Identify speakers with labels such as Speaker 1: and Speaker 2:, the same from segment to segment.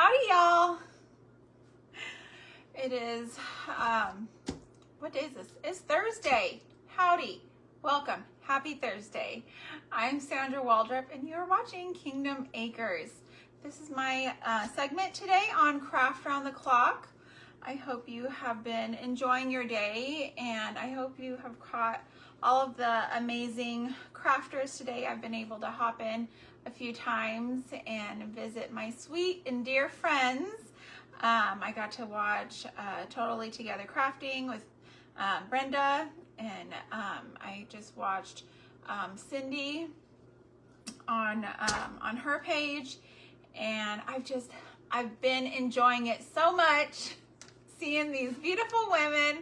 Speaker 1: Howdy, y'all. It is, what day is this? It's Thursday. Howdy. Welcome. Happy Thursday. I'm Sandra Waldrop, and you're watching Kingdom Acres. This is my segment today on Craft Round the Clock. I hope you have been enjoying your day, and I hope you have caught all of the amazing crafters today. I've been able to hop in a few times and visit my sweet and dear friends. I got to watch Totally Together Crafting with Brenda, and I just watched Cindy on her page, and I've been enjoying it so much, seeing these beautiful women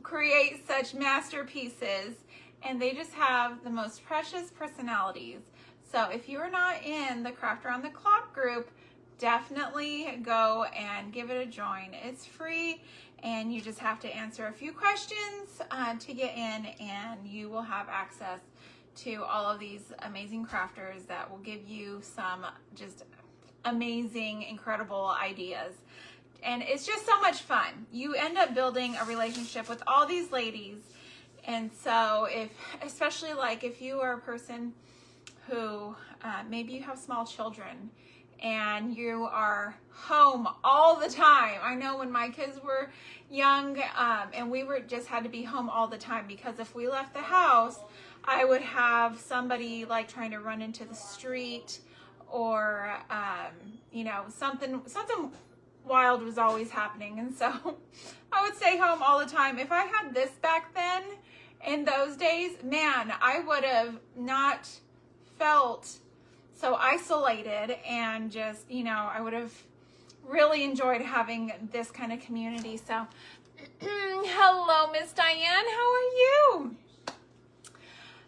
Speaker 1: create such masterpieces, and they just have the most precious personalities. So if you're not in the Craft Around the Clock group, definitely go and give it a join. It's free, and you just have to answer a few questions to get in, and you will have access to all of these amazing crafters that will give you some just amazing, incredible ideas. And it's just so much fun. You end up building a relationship with all these ladies. And so especially like if you are a person who maybe you have small children and you are home all the time. I know when my kids were young and we just had to be home all the time, because if we left the house, I would have somebody like trying to run into the street, or you know, something wild was always happening. And so I would stay home all the time. If I had this back then, in those days, man, I would have not felt so isolated, and just, you know, I would have really enjoyed having this kind of community. So hello, Miss Diane, how are you?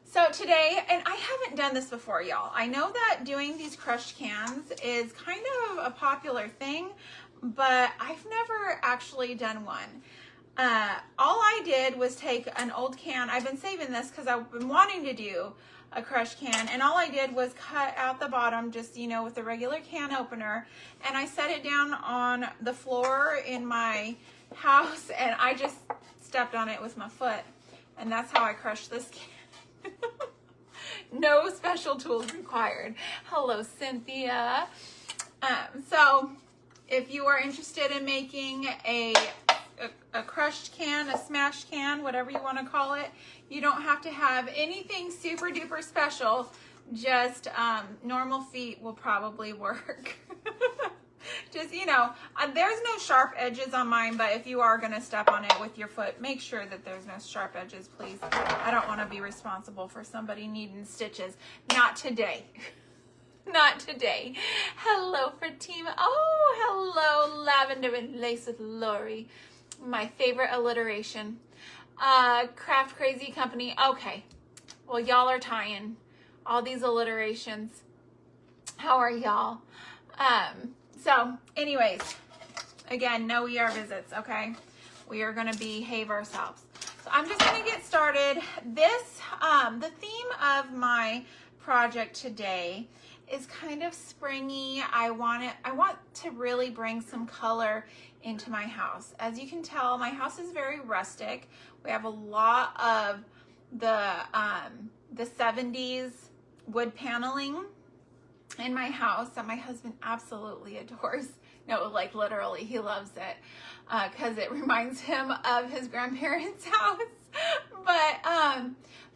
Speaker 1: So today, and I haven't done this before, y'all. I know that doing these crushed cans is kind of a popular thing, but I've never actually done one. All I did was take an old can. I've been saving this because I've been wanting to do a crushed can, and all I did was cut out the bottom, just, you know, with a regular can opener, and I set it down on the floor in my house, and I just stepped on it with my foot, and that's how I crushed this can. No special tools required. Hello, Cynthia. So if you are interested in making a crushed can, a smashed can, whatever you want to call it, you don't have to have anything super duper special. Just normal feet will probably work. Just, you know, there's no sharp edges on mine, but if you are going to step on it with your foot, make sure that there's no sharp edges, please. I don't want to be responsible for somebody needing stitches. Not today. Not today. Hello, Fatima. Oh, hello, Lavender and Lace with Lori. My favorite alliteration. Craft Crazy Company. Okay. Well, y'all are tying all these alliterations. How are y'all? So anyways, again, no ER visits, okay? We are going to behave ourselves. So I'm just going to get started. This, the theme of my project today is kind of springy. I want to really bring some color into my house. As you can tell, my house is very rustic. We have a lot of the 70s wood paneling in my house that my husband absolutely adores. No, like literally, he loves it because it reminds him of his grandparents' house.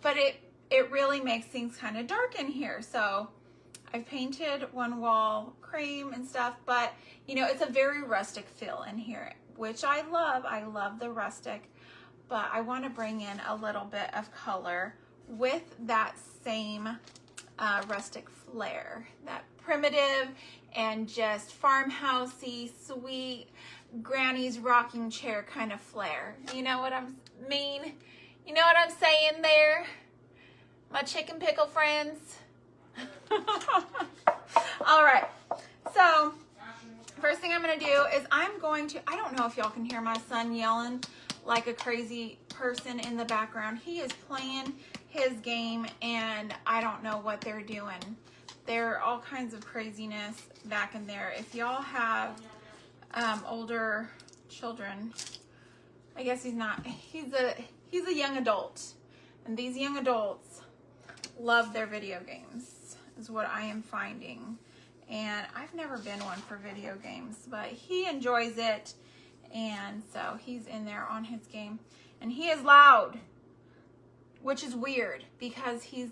Speaker 1: But it really makes things kind of dark in here. So I've painted one wall cream and stuff, but you know, it's a very rustic feel in here, which I love. I love the rustic, but I want to bring in a little bit of color with that same rustic flair, that primitive and just farmhousey, sweet, granny's rocking chair kind of flair. You know what I mean? You know what I'm saying there, my chicken pickle friends? All right, so first thing I'm going to do is I don't know if y'all can hear my son yelling like a crazy person in the background. He is playing his game, and I don't know what they're doing, There are all kinds of craziness back in there. If y'all have older children, I guess he's a young adult, and these young adults love their video games, is what I am finding. And I've never been one for video games, but he enjoys it, and so he's in there on his game. And he is loud, which is weird because he's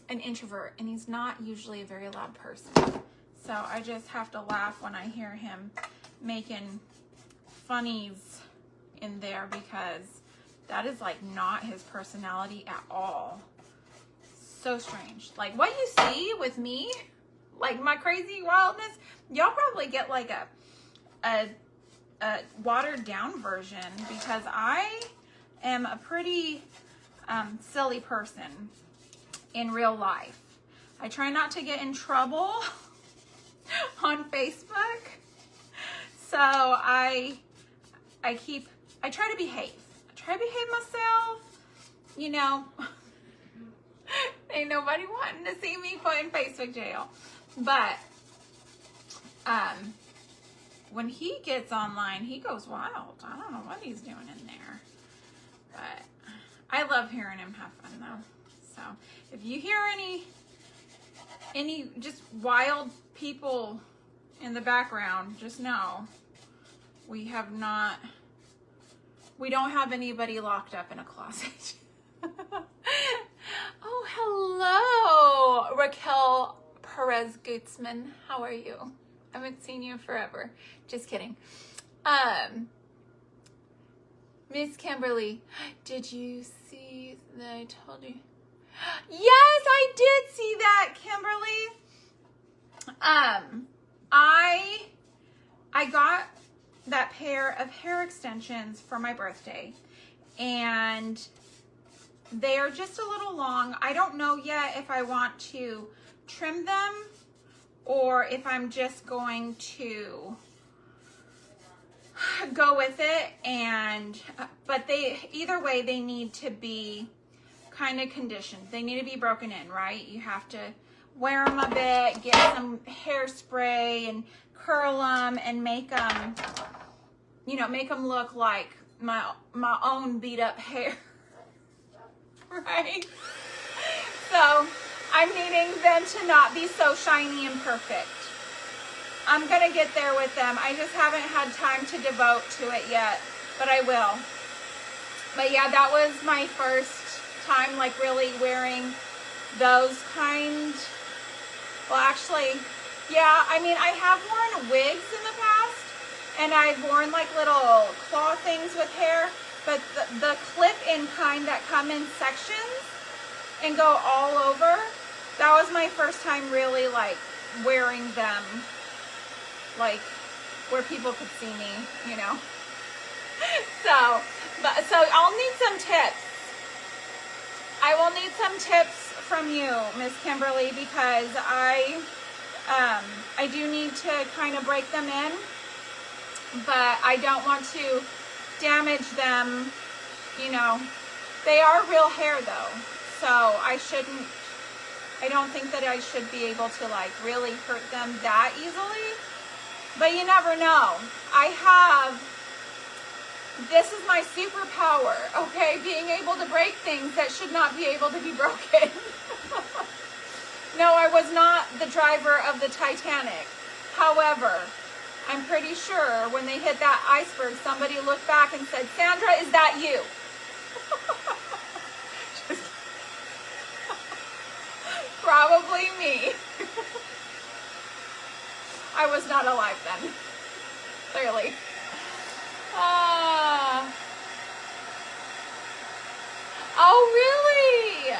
Speaker 1: an introvert and he's not usually a very loud person. So I just have to laugh when I hear him making funnies in there, because that is like not his personality at all. So strange. Like what you see with me, like my crazy wildness, y'all probably get like a watered down version, because I am a pretty silly person in real life. I try not to get in trouble on Facebook. So I try to behave. I try to behave myself. You know, ain't nobody wanting to see me put in Facebook jail. But when he gets online, he goes wild. I don't know what he's doing in there. But I love hearing him have fun though. So if you hear any just wild people in the background, just know we don't have anybody locked up in a closet. Oh, hello, Raquel Perez Gutzman. How are you? I haven't seen you forever. Just kidding. Miss Kimberly, did you see that I told you? Yes, I did see that, Kimberly. I got that pair of hair extensions for my birthday, and they are just a little long. I don't know yet if I want to trim them or if I'm just going to go with it. And but either way, they need to be kind of conditioned. They need to be broken in, right? You have to wear them a bit, get some hairspray and curl them and make them, you know, make them look like my own beat up hair. Right? So I'm needing them to not be so shiny and perfect. I'm gonna get there with them. I just haven't had time to devote to it yet, but I will. But yeah, that was my first time like really wearing those kind. Well, actually, yeah, I mean, I have worn wigs in the past, and I've worn like little claw things with hair, but the clip-in kind that come in sections and go all over, that was my first time really like wearing them, like where people could see me, you know. So I'll need some tips. I will need some tips from you, Miss Kimberly, because I do need to kind of break them in, but I don't want to damage them, you know. They are real hair though, so I don't think that I should be able to like really hurt them that easily, but you never know. This is my superpower, okay? Being able to break things that should not be able to be broken. No, I was not the driver of the Titanic. However, I'm pretty sure when they hit that iceberg, somebody looked back and said, "Sandra, is that you?" Probably me. I was not alive then, clearly. Oh, really?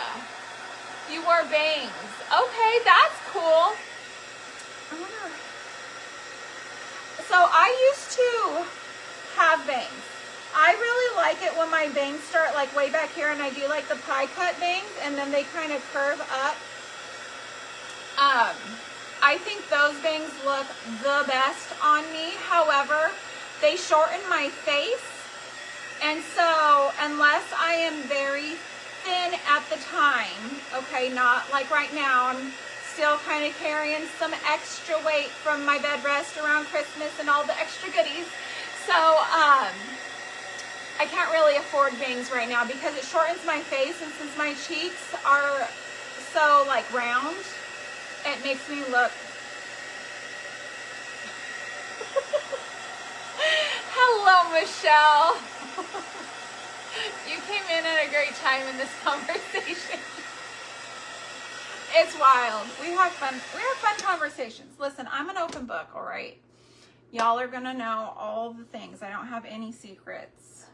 Speaker 1: You wore bangs. Okay, that's cool. So I used to have bangs. I really like it when my bangs start like way back here, and I do like the pie cut bangs, and then they kind of curve up. I think those bangs look the best on me. However, they shorten my face, and so unless I am very thin at the time, okay, not like right now, I'm still kind of carrying some extra weight from my bed rest around Christmas and all the extra goodies. So I can't really afford bangs right now because it shortens my face, and since my cheeks are so like round, it makes me look hello, Michelle. You came in at a great time in this conversation. It's wild. We have fun conversations. Listen, I'm an open book, all right? Y'all are gonna know all the things. I don't have any secrets.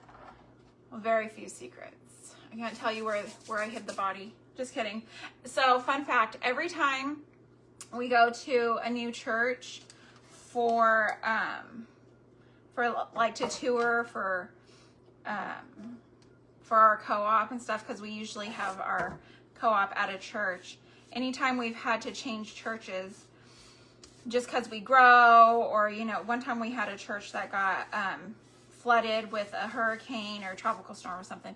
Speaker 1: Well, very few secrets. I can't tell you where I hid the body. Just kidding. So, fun fact, every time we go to a new church for like to tour for our co-op and stuff, because we usually have our co-op at a church. Anytime we've had to change churches just because we grow, or one time we had a church that got flooded with a hurricane or a tropical storm or something.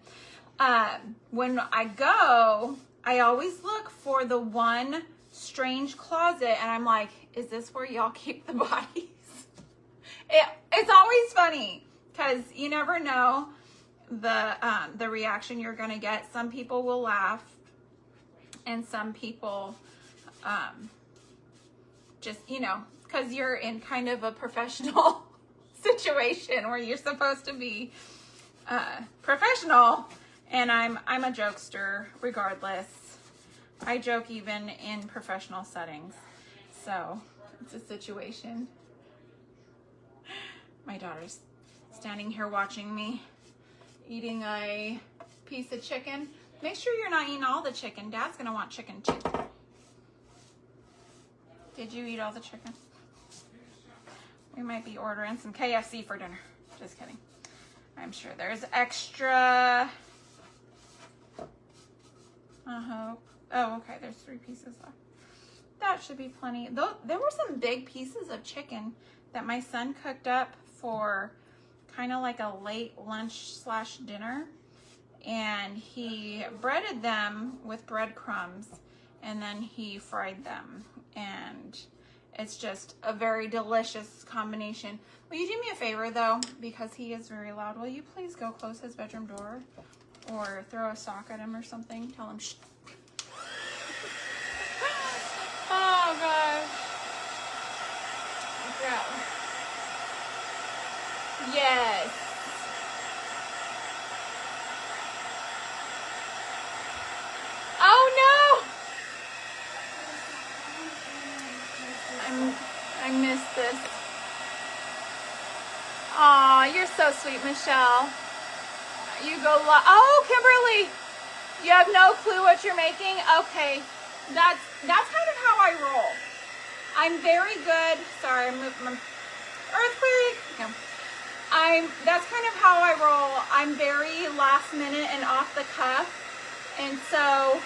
Speaker 1: When I go, I always look for the one strange closet, and I'm like, is this where y'all keep the bodies? It's always funny because you never know the reaction you're gonna get. Some people will laugh, and some people just because you're in kind of a professional situation where you're supposed to be professional, and I'm a jokester regardless. I joke even in professional settings, so it's a situation. My daughter's standing here watching me eating a piece of chicken. Make sure you're not eating all the chicken. Dad's gonna want chicken too. Did you eat all the chicken? We might be ordering some KFC for dinner. Just kidding. I'm sure there's extra. I hope. Oh, okay. There's 3 pieces left. That should be plenty. Though there were some big pieces of chicken that my son cooked up for kind of like a late lunch / dinner. And he breaded them with breadcrumbs, and then he fried them. And it's just a very delicious combination. Will you do me a favor though, because he is very loud? Will you please go close his bedroom door, or throw a sock at him or something? Tell him shh. Oh gosh. Yeah. Yes. Oh no! I missed this. Aw, you're so sweet, Michelle. You go oh, Kimberly! You have no clue what you're making? Okay. That's kind of how I roll. I'm very good. Sorry, I moved my earthquake. No. That's kind of how I roll. I'm very last minute and off the cuff. And so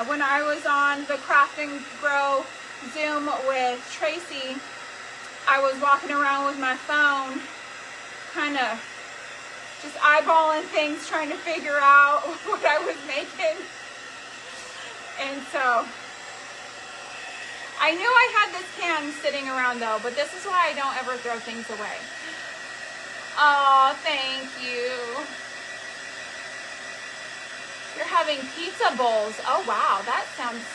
Speaker 1: when I was on the Craft and Grow Zoom with Tracy, I was walking around with my phone, kind of just eyeballing things, trying to figure out what I was making. And so I knew I had this can sitting around though, but this is why I don't ever throw things away. Oh, thank you. You're having pizza bowls. Oh wow, that sounds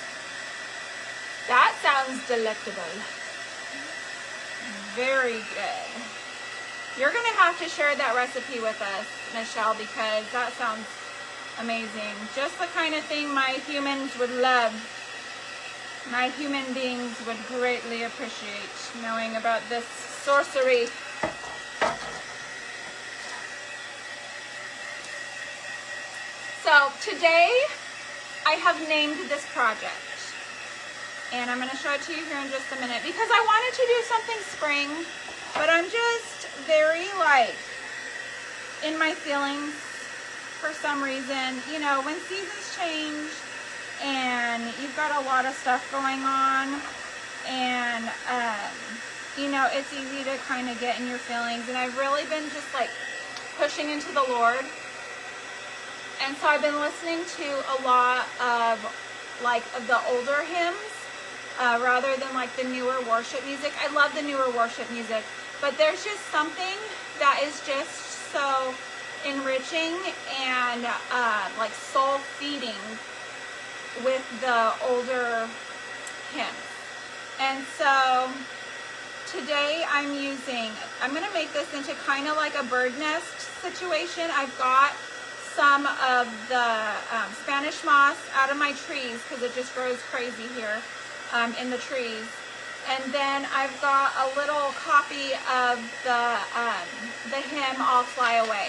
Speaker 1: delectable. Very good. You're gonna have to share that recipe with us, Michelle, because that sounds amazing. Just the kind of thing my humans would love. My human beings would greatly appreciate knowing about this sorcery. So today I have named this project, and I'm going to show it to you here in just a minute because I wanted to do something spring, but I'm just very like in my feelings for some reason. You know, when seasons change and you've got a lot of stuff going on, and you know, it's easy to kind of get in your feelings, and I've really been just like pushing into the Lord. And so I've been listening to a lot of like the older hymns rather than like the newer worship music. I love the newer worship music, but there's just something that is just so enriching and like soul feeding with the older hymns. And so today I'm going to make this into kind of like a bird nest situation. I've got some of the Spanish moss out of my trees because it just grows crazy here in the trees. And then I've got a little copy of the hymn, I'll Fly Away.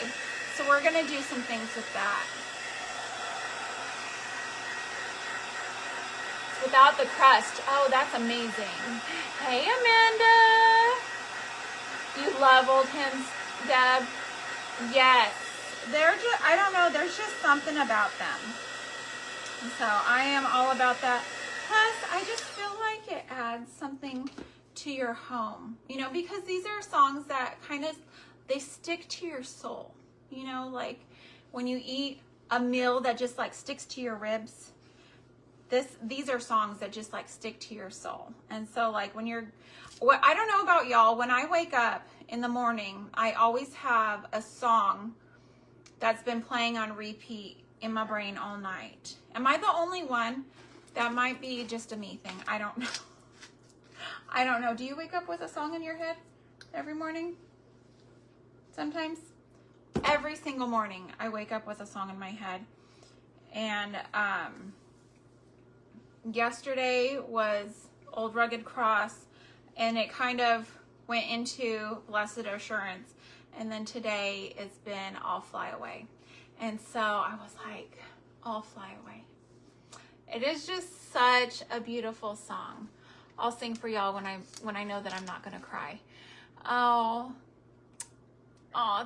Speaker 1: So we're going to do some things with that. Without the crust. Oh, that's amazing. Hey, Amanda. You love old hymns, Deb? Yes. They're just, I don't know, there's just something about them. So I am all about that. Plus, I just feel like it adds something to your home, you know, because these are songs that kind of, they stick to your soul, you know, like when you eat a meal that just like sticks to your ribs. These are songs that just like stick to your soul. And so like when you're, I don't know about y'all, when I wake up in the morning, I always have a song that's been playing on repeat in my brain all night. Am I the only one? That might be just a me thing. I don't know. I don't know. Do you wake up with a song in your head every morning? Sometimes. Every single morning I wake up with a song in my head. And yesterday was Old Rugged Cross, and it kind of went into Blessed Assurance. And then today it's been I'll Fly Away. And so I was like, I'll fly away. It is just such a beautiful song. I'll sing for y'all when I know that I'm not gonna cry. Oh,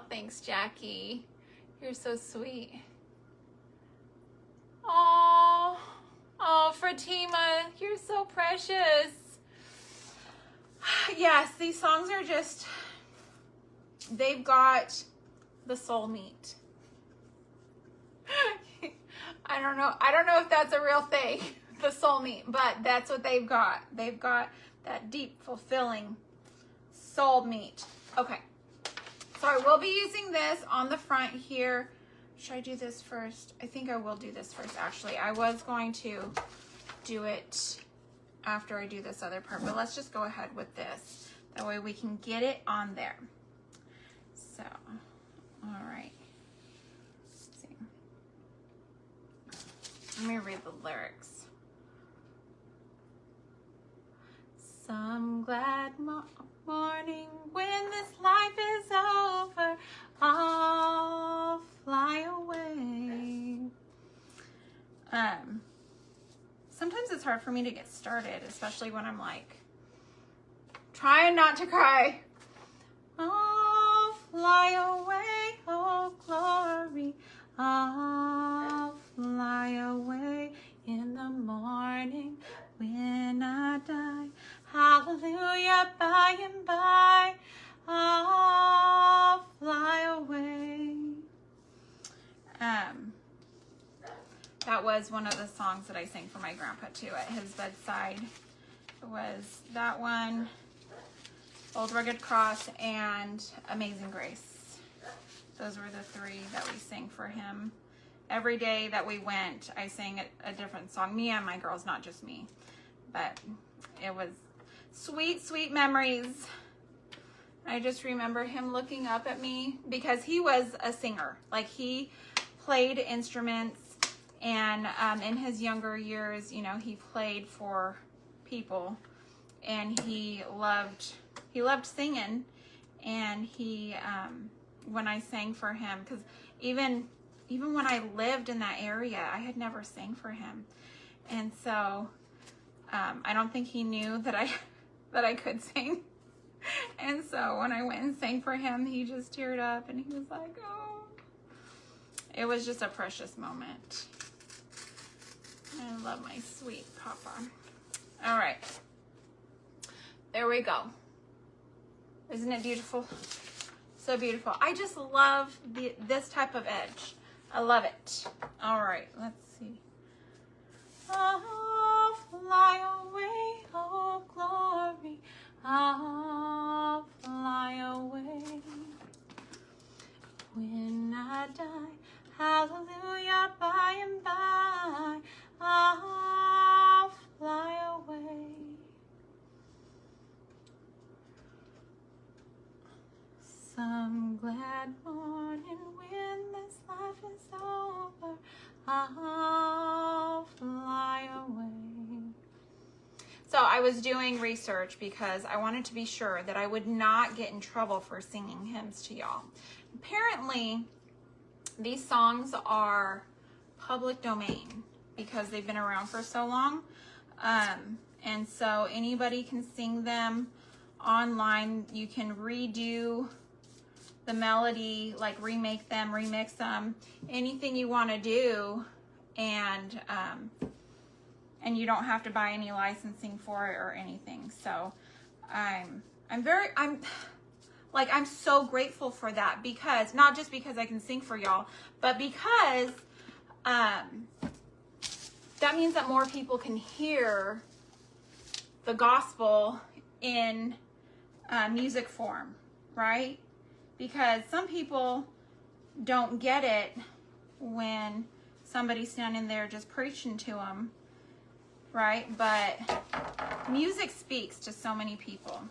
Speaker 1: thanks, Jackie. You're so sweet. Oh, Fatima, you're so precious. Yes, these songs are just, they've got the soul meat. I don't know if that's a real thing, the soul meat, but that's what they've got. They've got that deep, fulfilling soul meat. Okay, so I will be using this on the front here. Should I do this first? I think I will do this first, actually. I was going to do it after I do this other part, but let's just go ahead with this. That way we can get it on there. So, all right. Let me read the lyrics. Some glad morning when this life is over, I'll fly away. Sometimes it's hard for me to get started, especially when I'm like trying not to cry. I'll fly away, oh glory, I'll fly away in the morning when I die. Hallelujah, by and by, I'll fly away. That was one of the songs that I sang for my grandpa too at his bedside. It was that one, Old Rugged Cross, and Amazing Grace. Those were the three that we sang for him. Every day that we went, I sang a different song. Me and my girls, not just me. But it was sweet, sweet memories. I just remember him looking up at me because he was a singer. Like, he played instruments, and in his younger years, you know, he played for people, and he loved singing. And he, when I sang for him, because even when I lived in that area, I had never sang for him. And so I don't think he knew that I could sing. And so when I went and sang for him, he just teared up and he was like, oh. It was just a precious moment. I love my sweet papa. All right. There we go. Isn't it beautiful? So beautiful. I just love this type of edge. I love it. All right, let's see. I'll fly away, of glory, I'll fly away. When I die, hallelujah, by and by, I'll fly away. Some glad morning when this life is over, I'll fly away. So I was doing research because I wanted to be sure that I would not get in trouble for singing hymns to y'all. Apparently, these songs are public domain because they've been around for so long. And so anybody can sing them online. You can redo the melody, like remake them, remix them, anything you want to do, and you don't have to buy any licensing for it or anything. So I'm so grateful for that, because not just because I can sing for y'all, but because that means that more people can hear the gospel in music form, right? Because some people don't get it when somebody's standing there just preaching to them, right? But music speaks to so many people.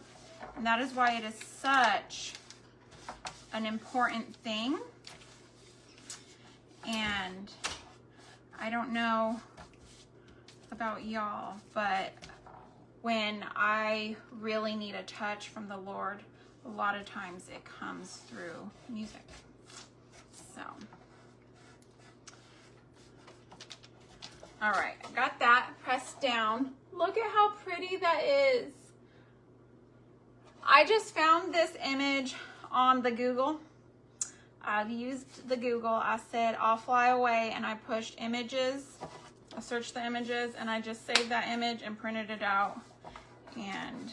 Speaker 1: And that is why it is such an important thing. And I don't know about y'all, but when I really need a touch from the Lord, a lot of times it comes through music. So, all right, I got that pressed down. Look at how pretty that is. I just found this image on the Google. I've used the Google. I said, I'll fly away, and I pushed images. I searched the images, and I just saved that image and printed it out. And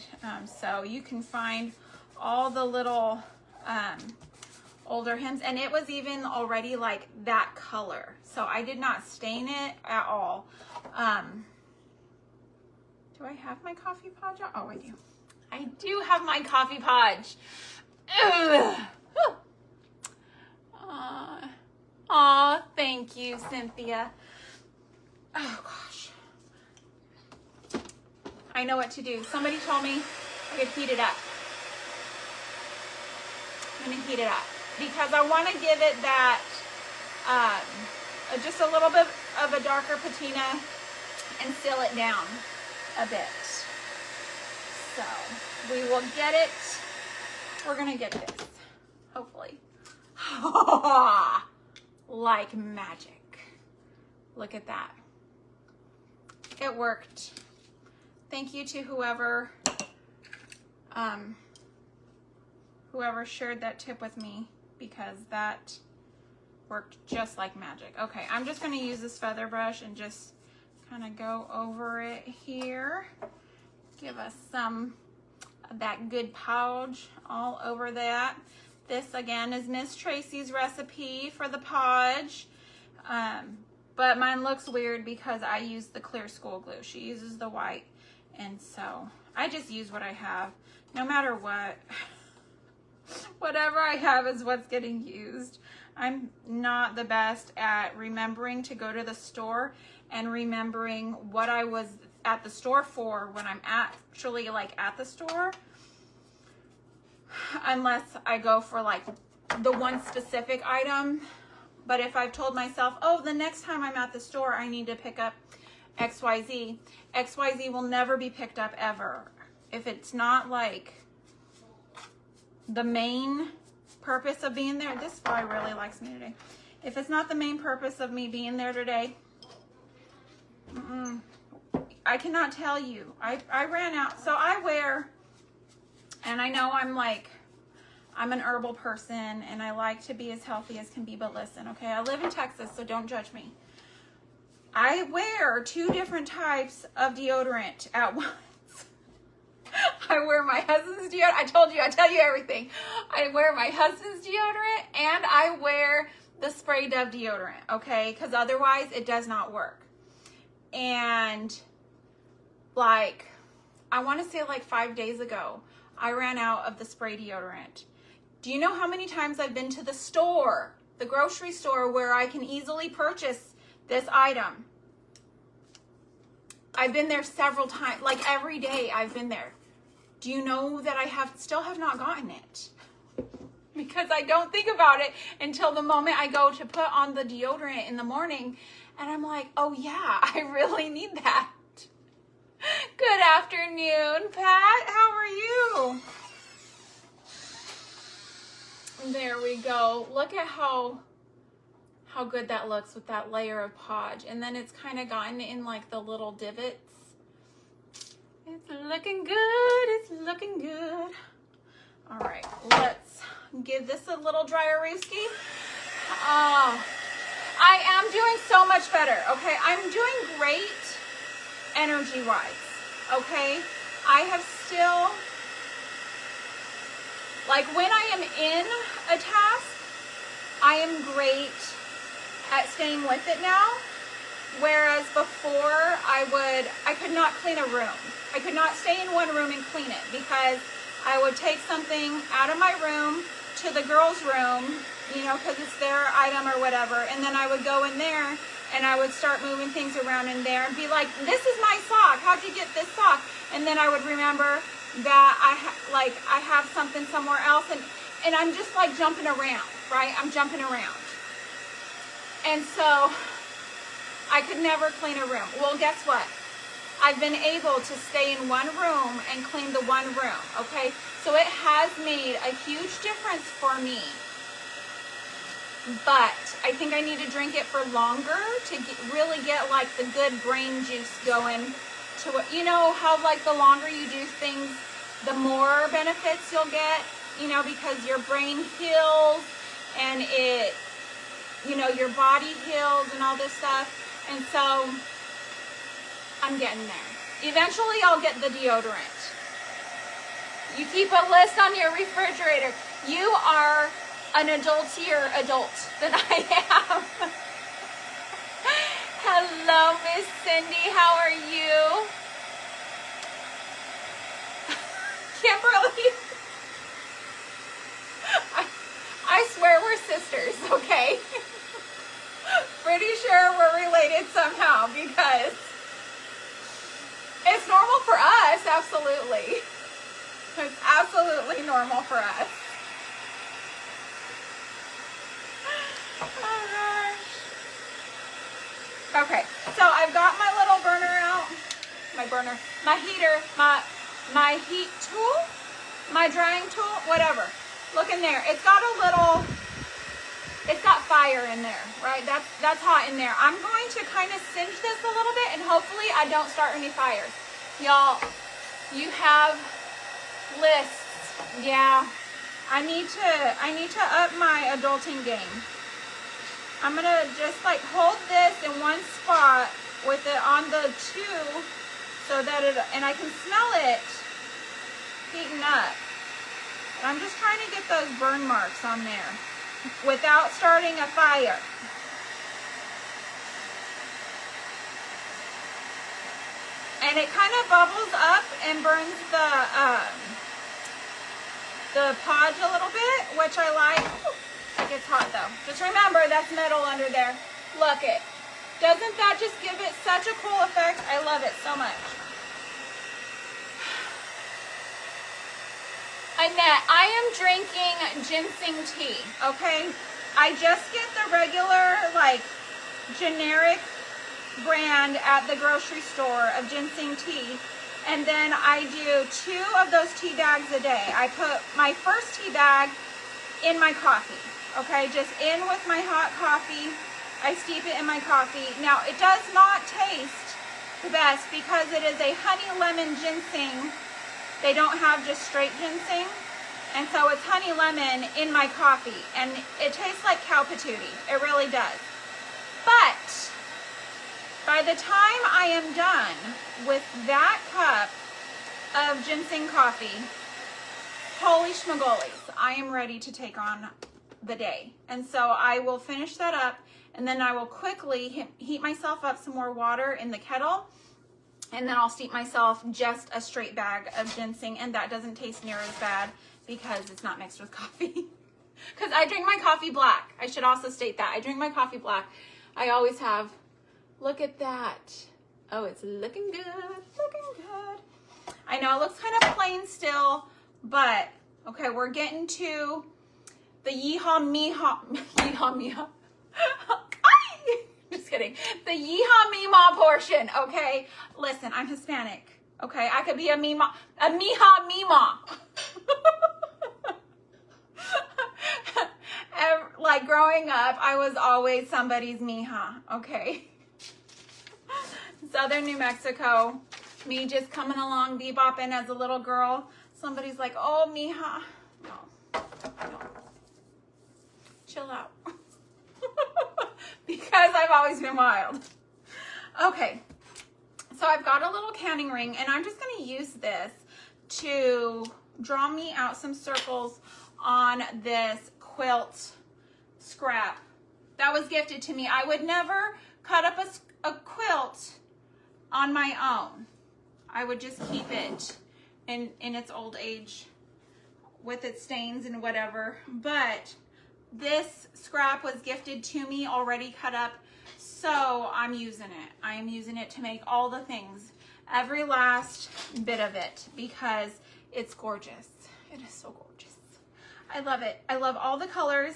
Speaker 1: so you can find all the little older hymns, and it was even already like that color, so I did not stain it at all. Do I have my coffee podge? Oh, I do have my coffee podge. Aw, thank you, Cynthia. Oh gosh, I know what to do. Somebody told me I could heat it up. I'm gonna heat it up because I want to give it that just a little bit of a darker patina and seal it down a bit. So we will get it. We're gonna get this, hopefully. Like magic. Look at that. It worked. Thank you to whoever shared that tip with me, because that worked just like magic. Okay, I'm just going to use this feather brush and just kind of go over it here. Give us some of that good podge all over that. This again is Miss Tracy's recipe for the podge. But mine looks weird because I use the clear school glue. She uses the white. And so I just use what I have, no matter what. Whatever I have is what's getting used. I'm not the best at remembering to go to the store and remembering what I was at the store for when I'm actually like at the store, unless I go for like the one specific item. But if I've told myself, oh, the next time I'm at the store, I need to pick up XYZ, XYZ will never be picked up ever. If it's not like the main purpose of being there, this fly really likes me today. If it's not the main purpose of me being there today, I cannot tell you. I ran out. So I wear, and I know I'm an herbal person and I like to be as healthy as can be, but listen, okay, I live in Texas, so don't judge me. I wear 2 different types of deodorant at once. I wear my husband's deodorant. I tell you everything. I wear my husband's deodorant and I wear the Spray Dove deodorant, okay? Because otherwise it does not work. And like I want to say like 5 days ago, I ran out of the spray deodorant. Do you know how many times I've been to the store, the grocery store, where I can easily purchase this item? I've been there several times, like every day I've been there. Do you know that I still have not gotten it? Because I don't think about it until the moment I go to put on the deodorant in the morning, and I'm like, oh yeah, I really need that. Good afternoon, Pat. How are you? There we go. Look at how good that looks with that layer of podge. And then it's kind of gotten in like the little divots. It's looking good. It's looking good. All right, let's give this a little dryer-ooski. I am doing so much better, okay? I'm doing great energy-wise, okay? I have still, like when I am in a task, I am great at staying with it now. Whereas before I could not clean a room. I could not stay in one room and clean it because I would take something out of my room to the girls' room, you know, because it's their item or whatever. And then I would go in there and I would start moving things around in there and be like, this is my sock. How'd you get this sock? And then I would remember that I have something somewhere else. And I'm just like jumping around, right? I'm jumping around. And so I could never clean a room. Well, guess what? I've been able to stay in one room and clean the one room, okay? So it has made a huge difference for me. But I think I need to drink it for longer to really get like the good brain juice going to it. You know how like the longer you do things, the more benefits you'll get, you know, because your brain heals and it, you know, your body heals and all this stuff. And so I'm getting there. Eventually I'll get the deodorant. You keep a list on your refrigerator. You are an adultier adult than I am. Hello, Miss Cindy. How are you? Kimberly. I swear we're sisters, okay? Pretty sure we're related somehow because it's normal for us, absolutely. It's absolutely normal for us. Oh gosh. Okay, so I've got my little burner out. My heater, my heat tool, my drying tool, whatever. Look in there. It's got fire in there, right? That's hot in there. I'm going to kind of singe this a little bit and hopefully I don't start any fires. Y'all, you have lists. Yeah. I need to up my adulting game. I'm gonna just like hold this in one spot with it on the two so that and I can smell it heating up. And I'm just trying to get those burn marks on there without starting a fire. And it kind of bubbles up and burns the podge a little bit, which I like. It gets hot though. Just remember, that's metal under there. Look it. Doesn't that just give it such a cool effect? I love it so much. Annette, I am drinking ginseng tea, okay? I just get the regular, like, generic brand at the grocery store of ginseng tea, and then I do 2 of those tea bags a day. I put my first tea bag in my coffee, okay? Just in with my hot coffee. I steep it in my coffee. Now, it does not taste the best because it is a honey lemon ginseng. They don't have just straight ginseng. And so it's honey lemon in my coffee. And it tastes like cow patootie. It really does. But by the time I am done with that cup of ginseng coffee, holy schmagolies, I am ready to take on the day. And so I will finish that up and then I will quickly heat myself up some more water in the kettle. And then I'll steep myself just a straight bag of ginseng, and that doesn't taste near as bad because it's not mixed with coffee. Because I drink my coffee black. I should also state that. I drink my coffee black. I always have. Look at that. Oh, it's looking good. Looking good. I know it looks kind of plain still, but okay, we're getting to the yeehaw meehaw. Yeehaw meehaw. Just kidding. The yeehaw meemaw portion, okay? Listen, I'm Hispanic, okay? I could be a meemaw, a meehaw meemaw. Like growing up, I was always somebody's mija, okay? Southern New Mexico, me just coming along, bebopping as a little girl. Somebody's like, oh, mija. No. Chill out. Because I've always been wild. Okay, so I've got a little canning ring, and I'm just going to use this to draw me out some circles on this quilt scrap that was gifted to me. I would never cut up a quilt on my own. I would just keep it in its old age with its stains and whatever, but this scrap was gifted to me already cut up, so I'm using it. I am using it to make all the things, every last bit of it, because it's gorgeous. It is so gorgeous. I love it. I love all the colors,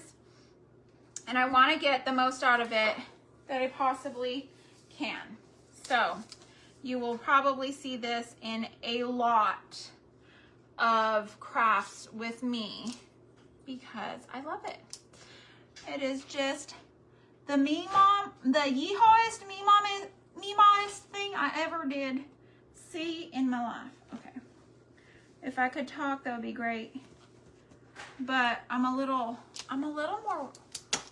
Speaker 1: and I want to get the most out of it that I possibly can. So you will probably see this in a lot of crafts with me because I love it. It is just the yeehawest meemawest thing I ever did see in my life. Okay. If I could talk, that would be great. But I'm a little more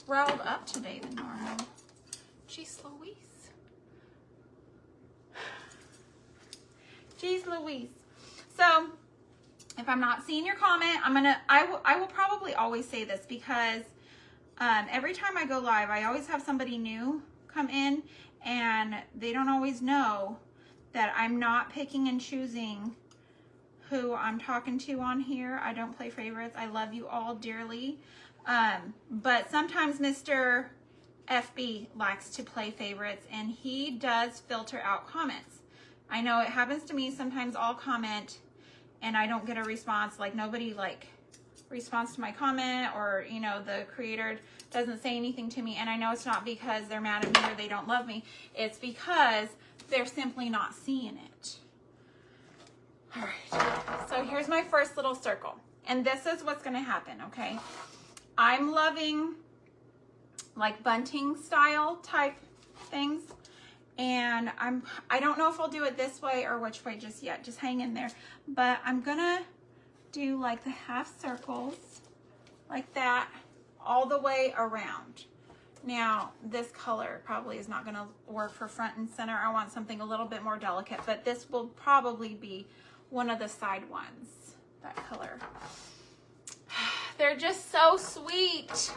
Speaker 1: riled up today than normal. Jeez Louise. Jeez Louise. So if I'm not seeing your comment, I will probably always say this because every time I go live, I always have somebody new come in, and they don't always know that I'm not picking and choosing who I'm talking to on here. I don't play favorites. I love you all dearly. But sometimes Mr. FB likes to play favorites, and he does filter out comments. I know it happens to me. Sometimes I'll comment and I don't get a response. Like nobody responds to my comment, or you know, the creator doesn't say anything to me, and I know it's not because they're mad at me or they don't love me. It's because they're simply not seeing it. All right, so here's my first little circle, and this is what's going to happen. Okay, I'm loving like bunting style type things, and I don't know if I'll do it this way or which way just yet. Just hang in there. But I'm gonna do like the half circles like that all the way around. Now this color probably is not gonna work for front and center. I want something a little bit more delicate, but this will probably be one of the side ones, that color. They're just so sweet.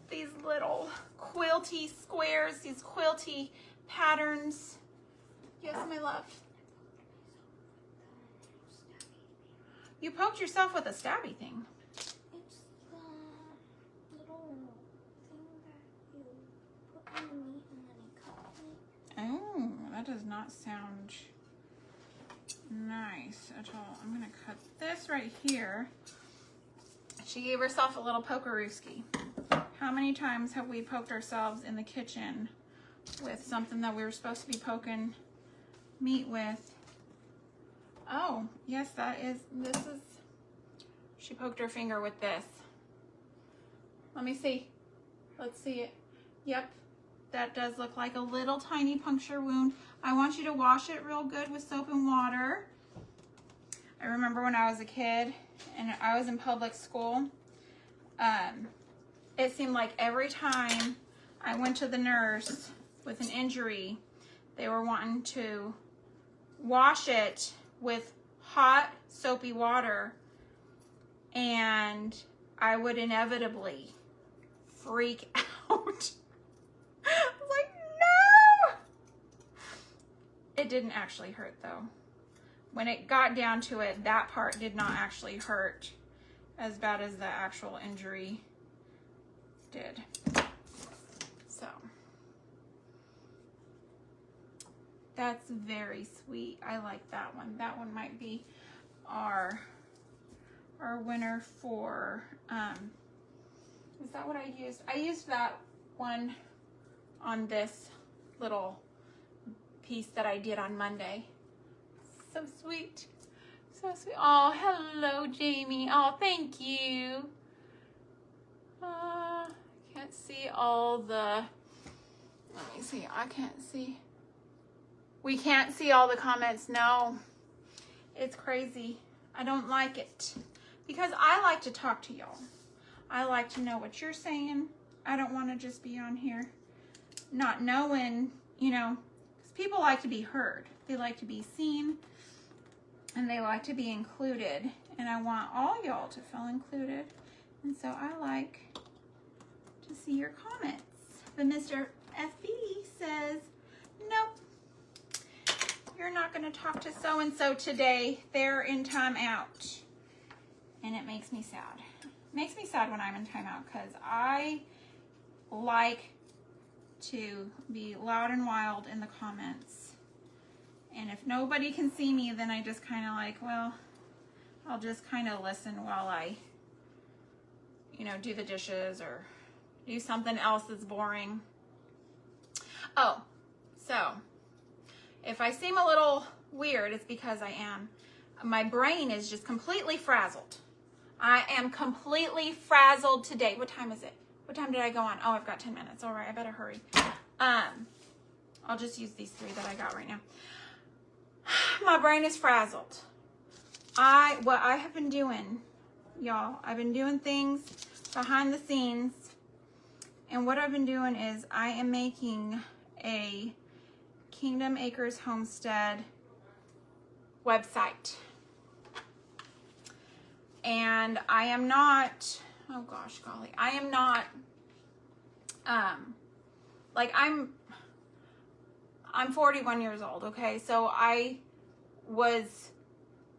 Speaker 1: These little quilty squares, these quilty patterns. Yes, my love. You poked yourself with a stabby thing.
Speaker 2: It's the little thing that you put on the meat and then you cut it.
Speaker 1: Oh, that does not sound nice at all. I'm gonna cut this right here. She gave herself a little pokerooski. How many times have we poked ourselves in the kitchen with something that we were supposed to be poking meat with? Oh, yes, she poked her finger with this. Let me see. Let's see it. Yep, that does look like a little tiny puncture wound. I want you to wash it real good with soap and water. I remember when I was a kid and I was in public school, it seemed like every time I went to the nurse with an injury, they were wanting to wash it with hot soapy water, and I would inevitably freak out. I was like, no! It didn't actually hurt though. When it got down to it, that part did not actually hurt as bad as the actual injury did. So that's very sweet. I like that one. That one might be our winner for, is that what I used? I used that one on this little piece that I did on Monday. So sweet. So sweet. Oh, hello, Jamie. Oh, thank you. Can't see all the, let me see. I can't see. We can't see all the comments. No, it's crazy. I don't like it because I like to talk to y'all. I like to know what you're saying. I don't want to just be on here not knowing, you know, because people like to be heard. They like to be seen and they like to be included. And I want all y'all to feel included. And so I like to see your comments. But Mr. FB says, nope, you're not going to talk to so-and-so today. They're in timeout. And it makes me sad. It makes me sad when I'm in timeout because I like to be loud and wild in the comments. And if nobody can see me, then I just kind of like, well, I'll just kind of listen while I, you know, do the dishes or do something else that's boring. Oh, so if I seem a little weird, it's because I am. My brain is just completely frazzled. I am completely frazzled today. What time is it? What time did I go on? Oh, I've got 10 minutes. All right, I better hurry. I'll just use these 3 that I got right now. My brain is frazzled. What I have been doing, y'all, I've been doing things behind the scenes. And what I've been doing is I am making a Kingdom Acres Homestead website. And I am not, oh gosh, golly, I am not, like I'm 41 years old, okay? So I was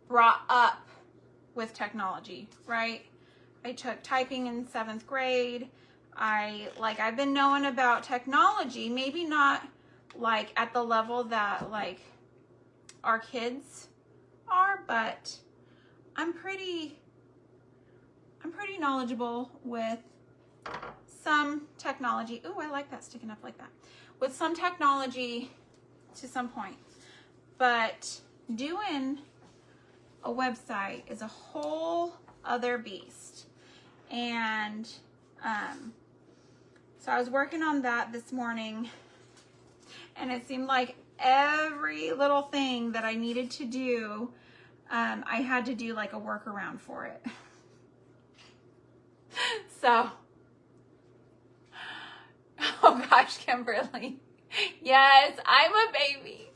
Speaker 1: brought up with technology, right? I took typing in 7th grade. I've been knowing about technology, maybe not like at the level that like our kids are, but I'm pretty knowledgeable with some technology. Ooh, I like that sticking up like that. With some technology to some point. But doing a website is a whole other beast. And so I was working on that this morning, and it seemed like every little thing that I needed to do, I had to do like a workaround for it. So, oh gosh, Kimberly. Yes, I'm a baby.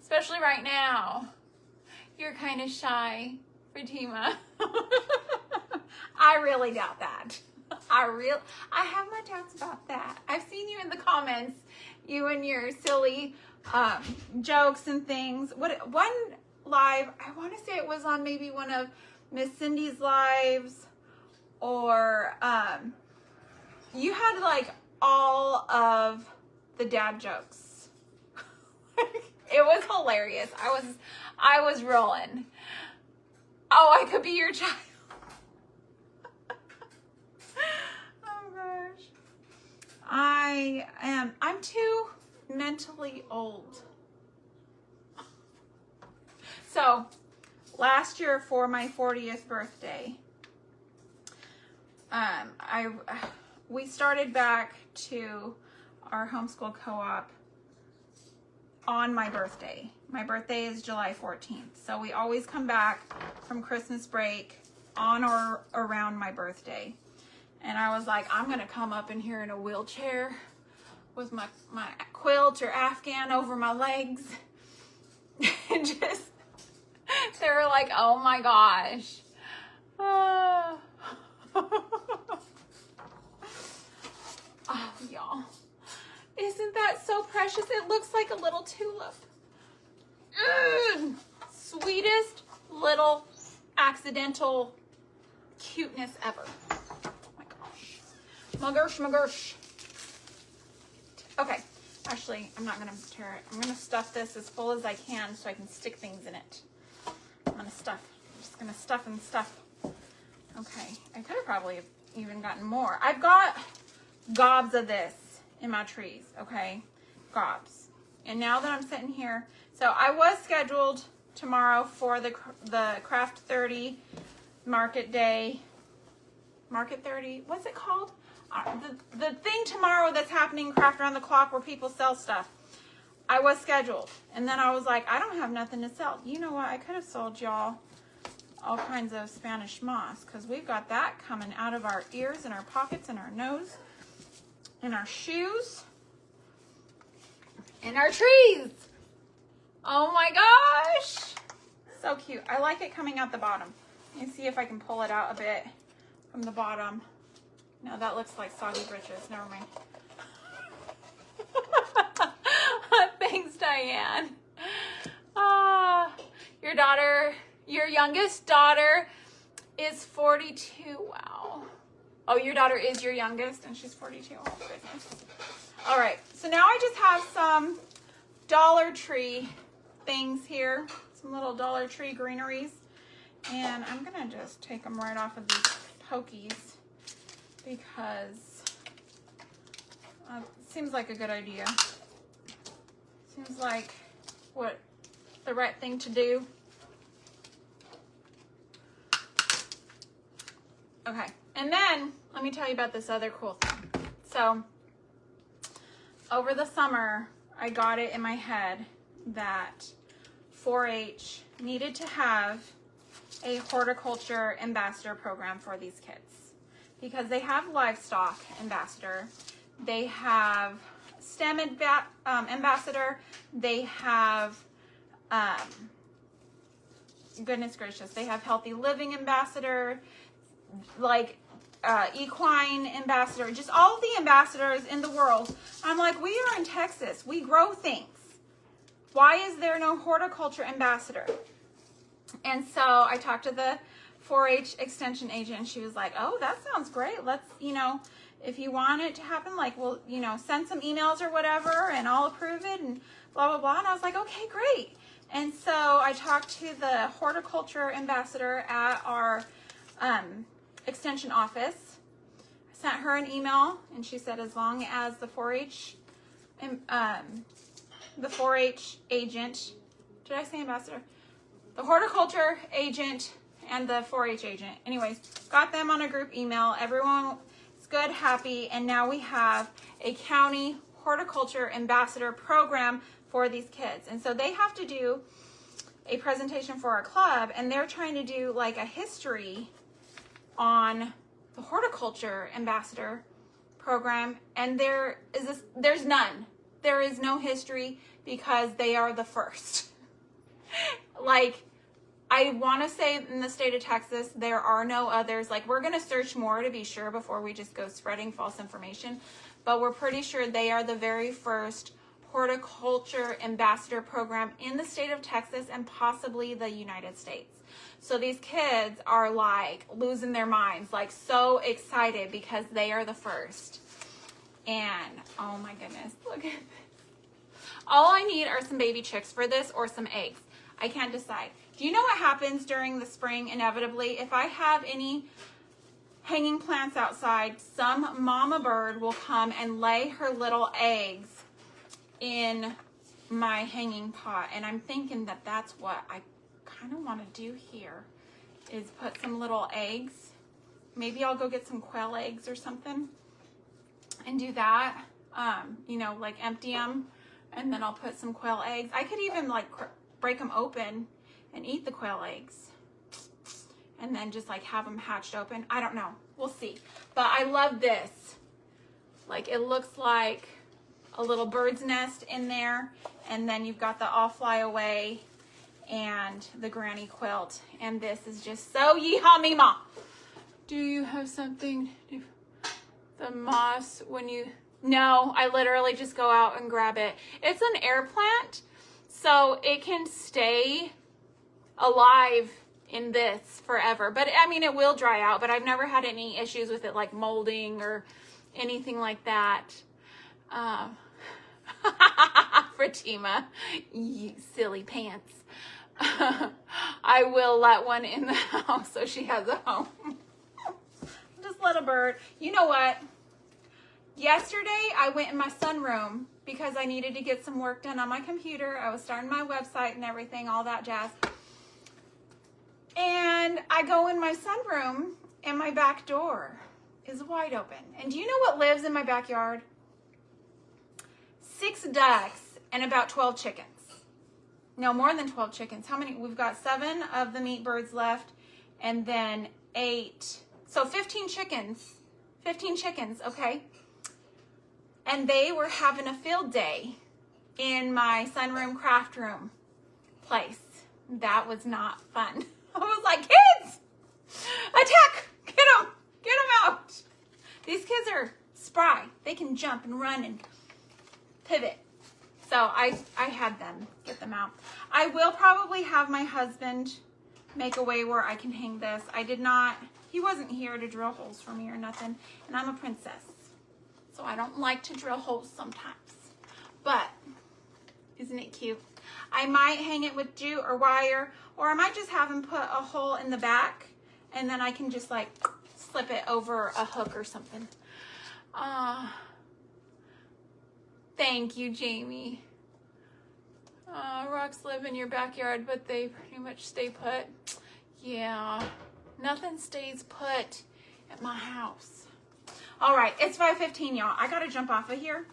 Speaker 1: Especially right now. You're kind of shy, Fatima. I really doubt that. I have my doubts about that. I've seen you in the comments, you and your silly jokes and things. One live, I want to say it was on maybe one of Miss Cindy's lives, or you had like all of the dad jokes. It was hilarious. I was rolling. Oh, I could be your child. Oh gosh. I'm too mentally old. So last year for my 40th birthday, we started back to our homeschool co-op on my birthday. My birthday is July 14th. So we always come back from Christmas break on or around my birthday. And I was like, I'm gonna come up in here in a wheelchair with my quilt or Afghan over my legs. And just, they were like, oh my gosh. Oh, y'all. Isn't that so precious? It looks like a little tulip. Sweetest little accidental cuteness ever. Oh my gosh. My gosh, my gosh. Okay, actually, I'm not gonna tear it. I'm gonna stuff this as full as I can so I can stick things in it. I'm just gonna stuff and stuff. Okay, I could have probably even gotten more. I've got gobs of this in my trees, okay? Gobs. And now that I'm sitting here, so I was scheduled tomorrow for the Craft 30 Market Day. Market 30, what's it called? The thing tomorrow that's happening, Craft Around the Clock, where people sell stuff. I was scheduled. And then I was like, I don't have nothing to sell. You know what? I could have sold y'all all kinds of Spanish moss, because we've got that coming out of our ears and our pockets and our nose and our shoes and our trees. Oh my gosh. So cute. I like it coming out the bottom. Let me see if I can pull it out a bit from the bottom. No, that looks like soggy britches. Never mind. Thanks, Diane. Your youngest daughter is 42. Wow. Oh, your daughter is your youngest and she's 42. Oh, goodness. All right. So now I just have some Dollar Tree things here. Some little Dollar Tree greeneries. And I'm going to just take them right off of these pokies because it seems like a good idea. Seems like what the right thing to do. Okay, and then let me tell you about this other cool thing. So over the summer, I got it in my head that 4-H needed to have a horticulture ambassador program for these kids because they have livestock ambassador, they have STEM ambassador, they have goodness gracious, they have healthy living ambassador, like equine ambassador, just all the ambassadors in the world. I'm like, we are in Texas, we grow things. Why is there no horticulture ambassador? And so I talked to the 4-H extension agent and she was like, oh, that sounds great. Let's, if you want it to happen, like, we'll, send some emails or whatever and I'll approve it and blah, blah, blah. And I was like, okay, great. And so I talked to the horticulture ambassador at our extension office. I sent her an email and she said as long as the 4-H agent, did I say ambassador? The horticulture agent and the 4-H agent. Anyways, got them on a group email. Everyone is good, happy, and now we have a county horticulture ambassador program for these kids. And so they have to do a presentation for our club, and they're trying to do like a history on the horticulture ambassador program, and there's none. There is no history because they are the first. Like, I want to say in the state of Texas, there are no others. Like, we're going to search more to be sure before we just go spreading false information. But we're pretty sure they are the very first horticulture ambassador program in the state of Texas and possibly the United States. So these kids are like losing their minds, like so excited because they are the first. And oh my goodness, look at this. All I need are some baby chicks for this or some eggs. I can't decide. Do you know what happens during the spring inevitably? If I have any hanging plants outside, some mama bird will come and lay her little eggs in my hanging pot. And I'm thinking that that's what I kind of want to do here, is put some little eggs. Maybe I'll go get some quail eggs or something and do that. Like empty them, and then I'll put some quail eggs. I could even like break them open and eat the quail eggs and then just like have them hatched open. I don't know. We'll see. But I love this. Like, it looks like a little bird's nest in there, and then you've got the I'll Fly Away and the granny quilt, and this is just so yeehaw meemaw. Do you have something? The moss, when you No, I literally just go out and grab it. It's an air plant, so it can stay alive in this forever. But I mean, it will dry out, but I've never had any issues with it like molding or anything like that. Fatima, you silly pants. I will let one in the house so she has a home. Just let a bird. You know what? Yesterday, I went in my sunroom because I needed to get some work done on my computer. I was starting my website and everything, all that jazz. And I go in my sunroom and my back door is wide open. And do you know what lives in my backyard? 6 ducks and about 12 chickens. No, more than 12 chickens. How many? We've got 7 of the meat birds left and then 8. So 15 chickens. 15 chickens, okay? And they were having a field day in my sunroom craft room place. That was not fun. I was like, kids, attack! Get them! Get them out! These kids are spry. They can jump and run and pivot. So I had them get them out. I will probably have my husband make a way where I can hang this. He wasn't here to drill holes for me or nothing. And I'm a princess. So I don't like to drill holes sometimes. But isn't it cute? I might hang it with jute or wire, or I might just have him put a hole in the back and then I can just like slip it over a hook or something. Thank you, Jamie. Rocks live in your backyard, but they pretty much stay put. Yeah, nothing stays put at my house. All right, it's 5:15, y'all. I gotta jump off of here.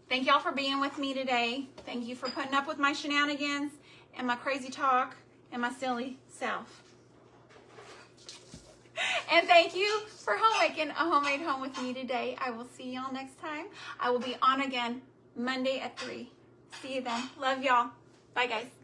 Speaker 1: Thank y'all for being with me today. Thank you for putting up with my shenanigans and my crazy talk and my silly self. And thank you for homemaking a homemade home with me today. I will see y'all next time. I will be on again Monday at 3. See you then. Love y'all. Bye, guys.